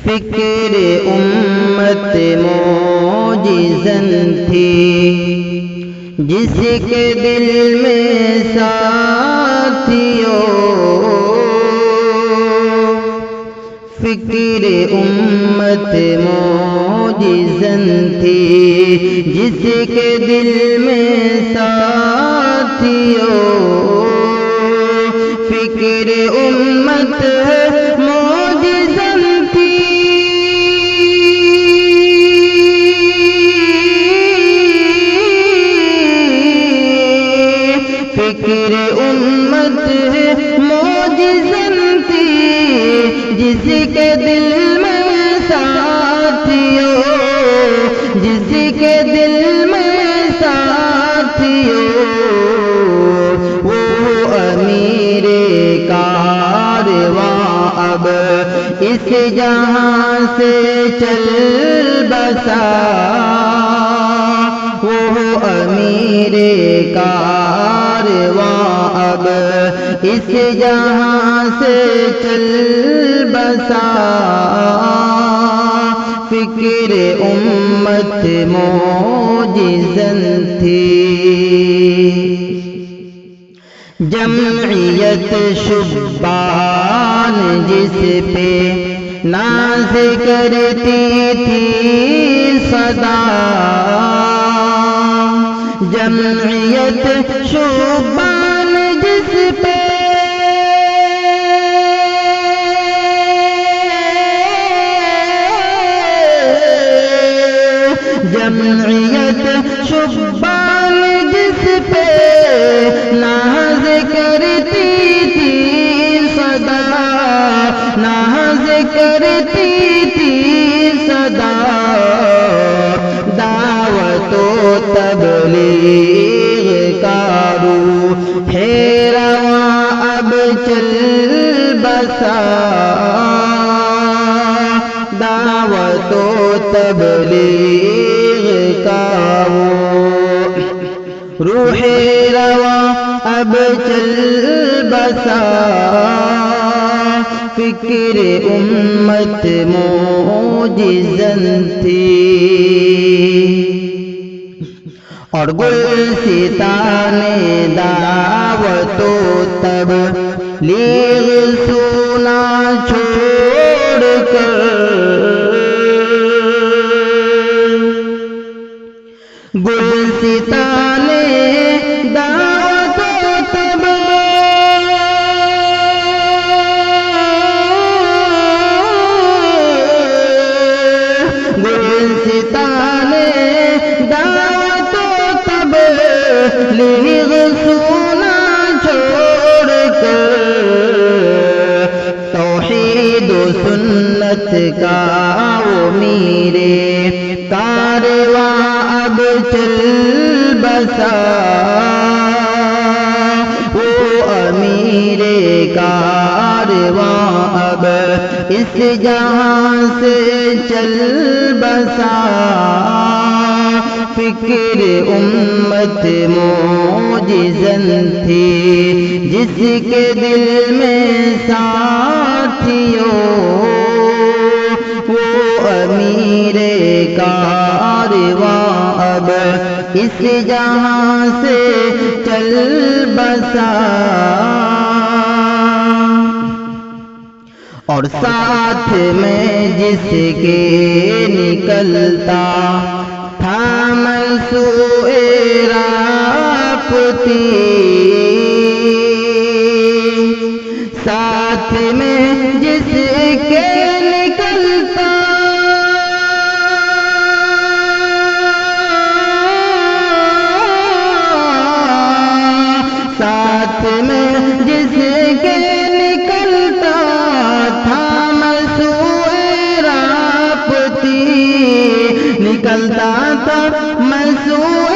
فکر امت موجزن تھی، جس کے دل میں ساتھیوں فکر امت موجزن تھی، جس کے دل میں ساتھیوں فکر امت موجزن تھی، فکر امت موجزن تھی، جس کے دل میں ساتھیوں جس کے دل میں ساتھیوں وہ امیر کارواں اب اس جہاں سے چل بسا، وہ امیر کارواں اب اس جہاں سے چل بسا، فکر امت موجزن تھی۔ جمعیت شبان جس پہ ناز کرتی تھی صدا، جمعیت شبان جس پہ جمعیت شبان جس پہ ناز کرتی تھی صدا، ناز کرتی تھی صدا، دعوت و تبلیغ کا روح رواں اب چل بسا، دعوت و تبلیغ کا روح رواں اب چل بسا، فکر امت موجزن تھی۔ اور گلستان دعوت و تبلیغ سونا چھوڑ کر، گلستان دعوت و گلستان دعوت و تبلیغ سونا چھوڑ کر، توحید و سنت کا وہ میرے کارواں اب چل بسا، وہ امیر کارواں اب اس جہاں سے چل بسا، فکر امت موجزن تھی، جس کے دل میں ساتھیوں وہ امیر کارواں اب اس جہاں سے چل بسا، اور ساتھ میں جس کے نکلتا تھا منصوع رافتی، ساتھ میں جس کے نکلتا ساتھ میں جس کے نکلتا تھا منصوع رافتی، نکلتا تھا منصوع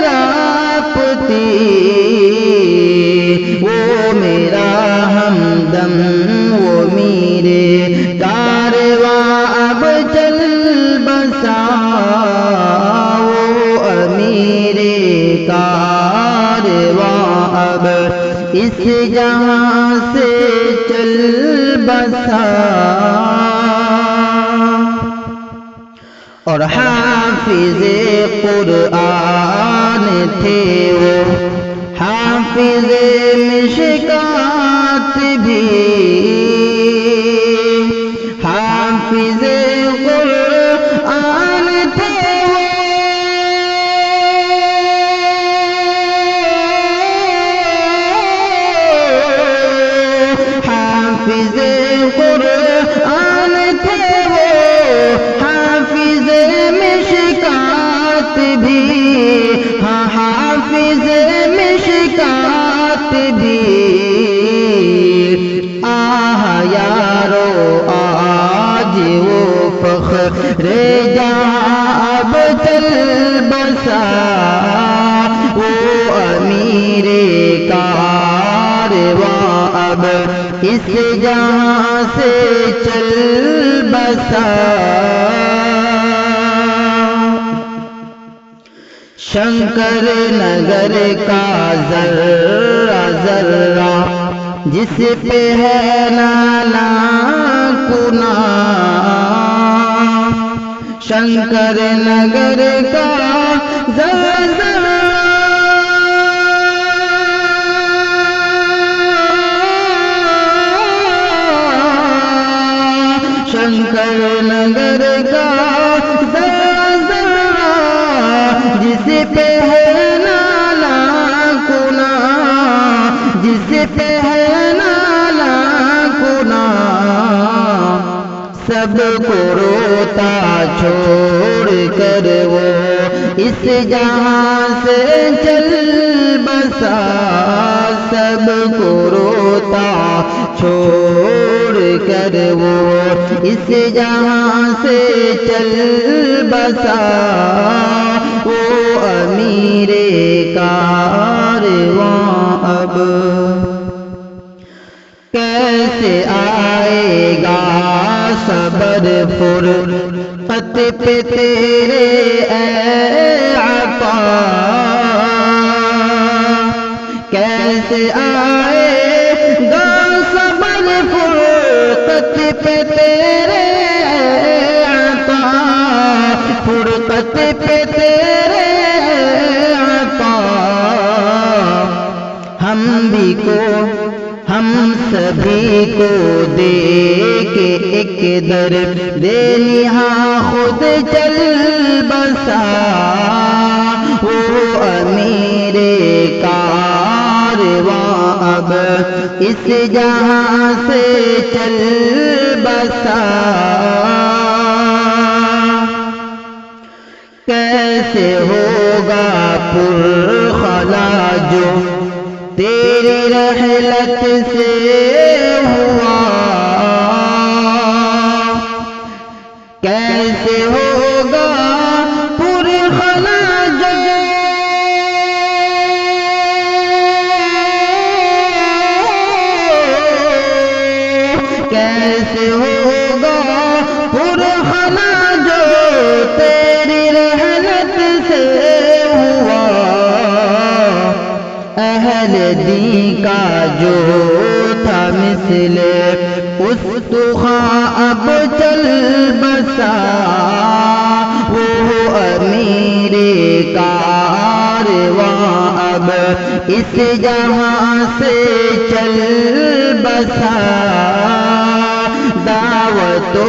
رافتی، وہ میرا ہمدم وہ میرے کارواں اب چل بسا، وہ امیر کارواں اب اس جہاں سے چل بسا۔ اور حافظ قرآن تھے وہ، حافظ مشکات بھی، حافظ قرآن تھے وہ، حافظ قرآن تھے وہ، حافظ مشکات بھی، ہاں حافظ مشکات بھی، آہ یارو آج وہ فخر جہاں اب چل بسا، وہ امیر کارواں اب اس جہاں سے چل بسا۔ شنکر نگر کا ذرہ ذرہ جس پہ ہے نالا کنا، شنکر نگر کا ذرہ ذرہ شنکر نگر کا ذرہ ذرہ جس پہ ہے نالا کنا، جس پہ ہے نالا کنا، سب کو روتا چھوڑ کر وہ اس جہاں سے چل بسا، سب کو روتا چھوڑ کر وہ اس جہاں سے چل بسا، وہ امیر کارواں اب کیسے آئے گا صبر فرقت پہ تیرے اے عطا، کیسے آئے گا صبر فرقت پہ تیرے عطا، فرقت پہ تیرے عطا، ہم بھی کو ہم سبھی کو دے کے ایک در دے یہاں خود چل بسا، وہ امیر کارواں اب اس جہاں سے چل بسا۔ کیسے ہوگا پرخلا جو تیری رحلت سے ہوا، کیسے ہوگا پرخلا جو کیسے ہوگا پرخلا جو تیری رحلت سے ہوا، اہل دین کا جو تھا مثل استخوان اب چل بسا، وہ امیر کارواں اب اس جہاں سے چل بسا، دعوت و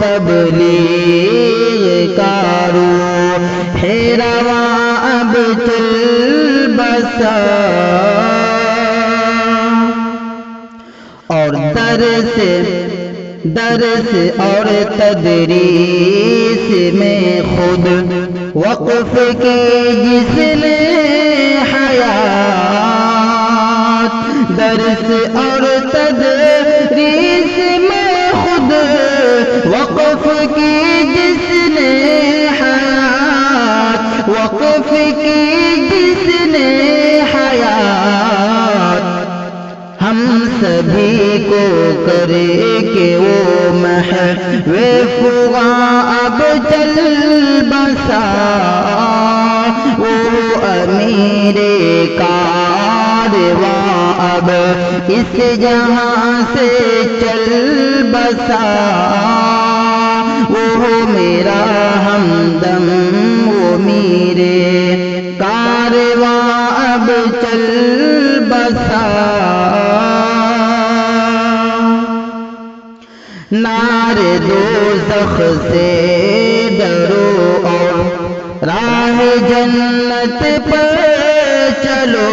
تبلیغ کا روح رواں اب چل بسا، اور درس اور تدریس میں خود وقف کی جس نے حیات، درس اور تدریس میں خود وقف کی جس نے حیات، وقف کی جس نے حیات، ہم سبھی کو کرے کہ وہ محو فغاں اب چل بسا، وہ امیر کارواں اب اس جہاں سے چل بسا، وہ وہ میرا ہمدم وہ میرے کارواں اب چل بسا نار دوزخ سے ڈرو اور راہ جنت پر چلو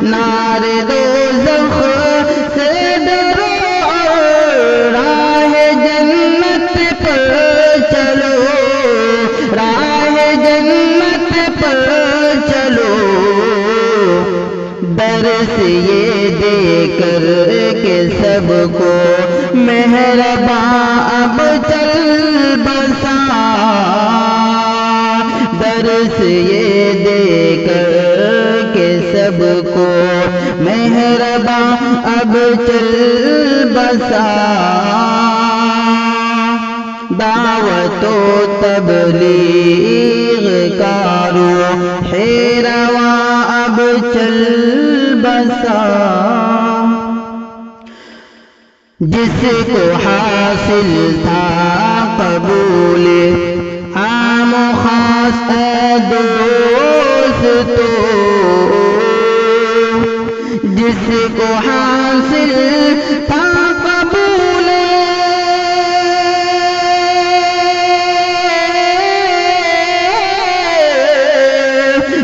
نار دوزخ سے ڈرو اور راہ جنت پر چلو راہ جنت پر چلو درس یہ دے کر کہ سب کو مہرباں اب چل بسا درس یہ دے کر کہ سب کو مہرباں اب چل بسا دعوت و تبلیغ کارو رواں اب چل بسا جس کو حاصل تھا قبول عام و خاص اے دوستو جس کو حاصل تھا قبول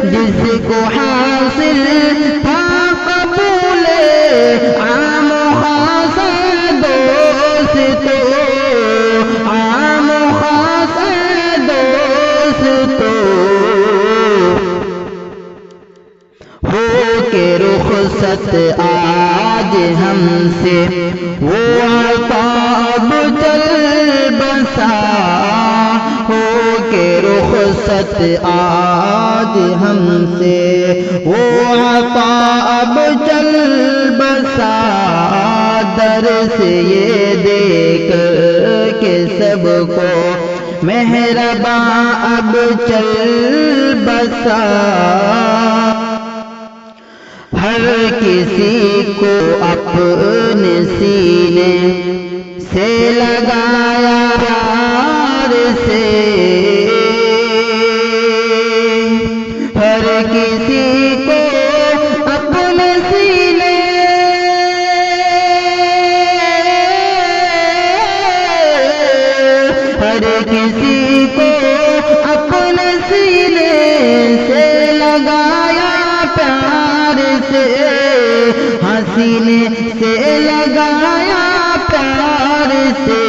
جس کو حاصل تھا قبول عام و خاص دوستو عام و خاص دوستو ہو کے رخصت آج ہم سے وہ عطاب چل بسا ہو کے رخصت آج ہم سے وہ عطاب چل بسا درس یہ دے کر کہ سب کو مہرباں اب چل بسا ہر کسی کو اپنے سینے سے لگایا پیار سے ہر کسی کو اپنے سینے ہر کسی کو اپنے سینے سے لگایا پیار سے حسینے سے لگایا پیار سے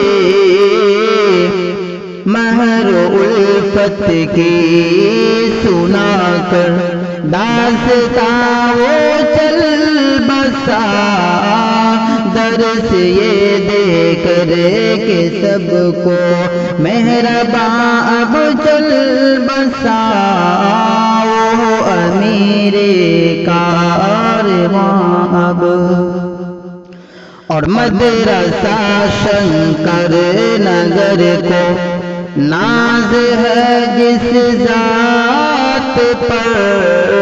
مہر الفت کی سنا کر داستاں وہ چل بسا درس یہ دے کر کہ سب کو مہرباں اب چل بسا وہ امیر کارواں اب اور مدرسہ شنکر نگر کو ناز ہے جس ذات پر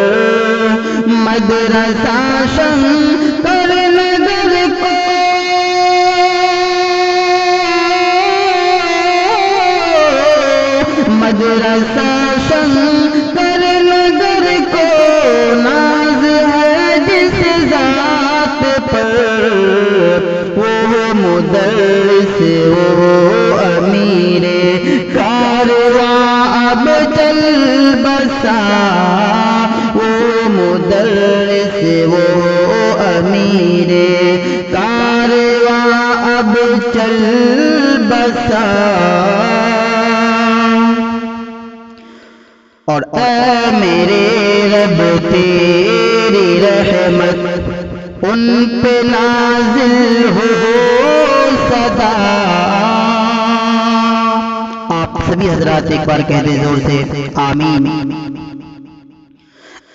مدرسہ شنکر نگر کو مدرسہ شنکر نگر کو ناز ہے جس ذات پر وہ مدرس وہ امیر کارواں اب چل بسا وہ مدرس وہ امیر کارواں اب چل بسا اور اے میرے رب تیری رحمت ان پہ نازل ہو صدا آپ سبھی حضرات ایک بار کہہ دیں زور سے آمین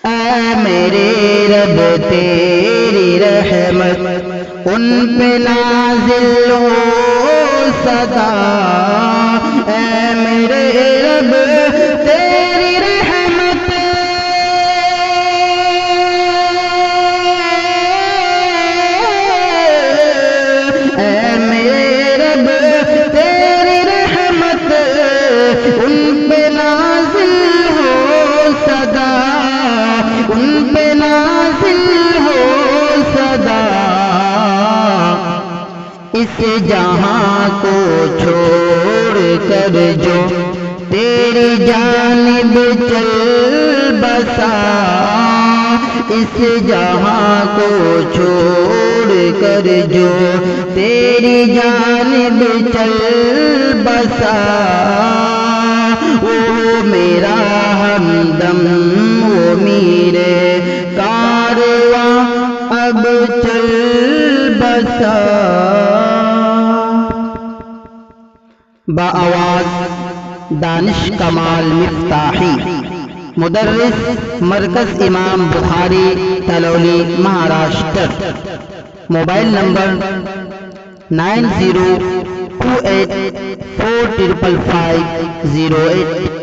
اے میرے رب تیری رحمت ان پہ نازل ہو صدا اے میرے رب تیری رحمت اے میرے رب تیری اس جہاں کو چھوڑ کر جو تیری جانب چل بسا، اس جہاں کو چھوڑ کر جو تیری جانب چل بسا، وہ میرا ہمدم وہ میرے کارواں اب چل بسا۔ بآواز دانش کمال مفتاحی، مدرس مرکز امام بخاری تلولی مہاراشٹر۔ Mobile number 9028455508۔